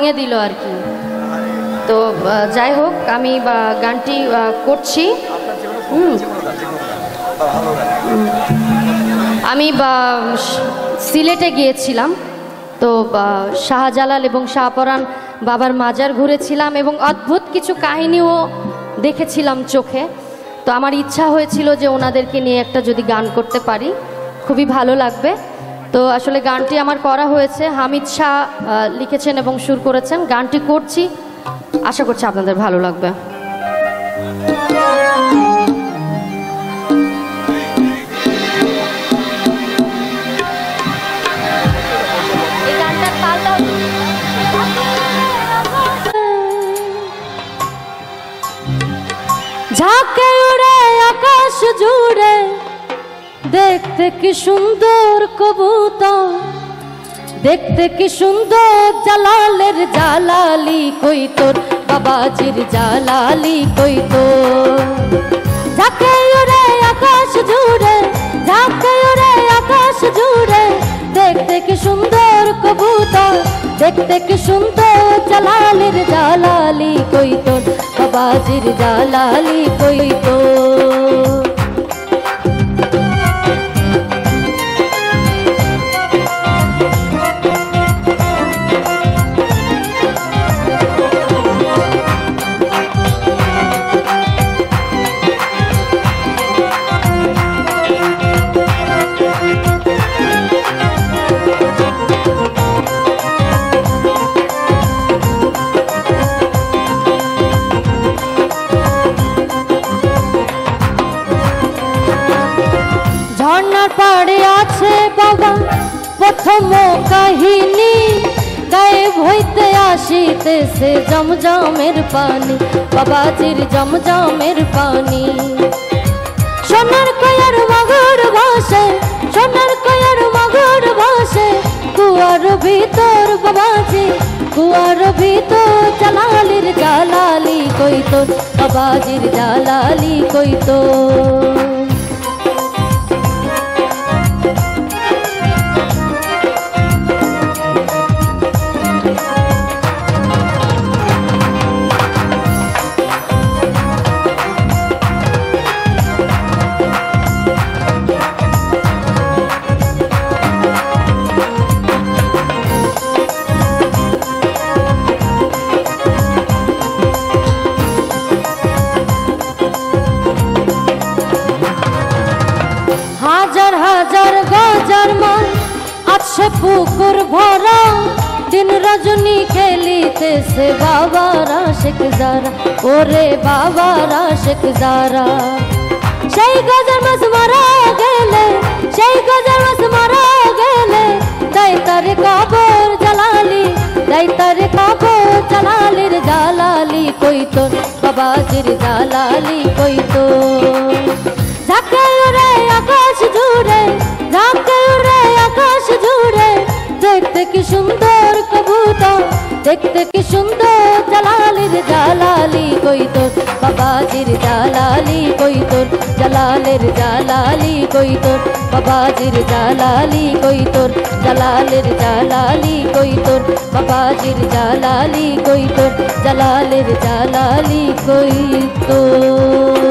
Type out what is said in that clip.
ভেঙে দিল আর কি। তো যাই হোক, আমি গানটি করছি। আমি সিলেটে গিয়েছিলাম, তো শাহজালাল এবং শাহপরাণ বাবার মাজার ঘুরেছিলাম এবং অদ্ভুত কিছু কাহিনীও দেখেছিলাম চোখে। তো আমার ইচ্ছা হয়েছিল যে ওনাদেরকে নিয়ে একটা যদি গান করতে পারি খুবই ভালো লাগবে। তো আসলে গানটি আমার করা হয়েছে, হামিদ শাহ লিখেছেন এবং সুর করেছেন। গানটি করছি, আশা করছি আপনাদের ভালো লাগবে। ঝাঁকে উড়ে আকাশ জুড়ে দেখতে কি সুন্দর কবুতর, দেখতে কি সুন্দর জালালের জালালি কই তোর, বাবাজির জালালি কই তোর। ঝাঁকে উড়ে আকাশ জুড়ে, ঝাঁকে উড়ে আকাশ জুড়ে দেখতে কি সুন্দর কবুতর, দেখতে কি সুন্দর জালালের জালালি কই তোর, বাবাজির জালালি কই তোর। ঝর্ণার পাড়ে আছে বাবা প্রথম কাহিনী, গায়েব হইতে আসিতেছে জমজমের পানি, বাবাজির জমজমের পানি। সোনার কয়ার মগর ভাসে, সোনার কয়ার মগর ভাসে কুয়ার ভিতর, বাবাজি কুয়ার ভিতর জালালির জালালি কই তোর, বাবাজির জালালি কই তোর। হাজার হাজার গজার মান আছে পুকুর ভরা, দিন রজনী খেলিতেছে বাবারা শেখ যারা, ওরে বাবারা শেখ যারা। সেই গজার মাছ মারা গেলে, সেই গজার মাছ মারা গেলে তাই তার কবর জালালি, তাই তার কবর জালালির জালালি কই তোর, বাবাজির জালালি কই তোর। ঝাঁকে উড়ে আকাশ জুড়ে, ঝাঁকে উড়ে আকাশ জুড়ে দেখতে কি সুন্দর কবুতর, দেখতে কি সুন্দর জালালির জালালি কই তোর, বাবাজির জালালি কই তোর, জালালের জালালি কই তোর, বাবাজির জালালি কই তোর, জালালের জালালি কই তোর, বাবাজির জালালি কই তোর, জালালের জালালি কই তোর।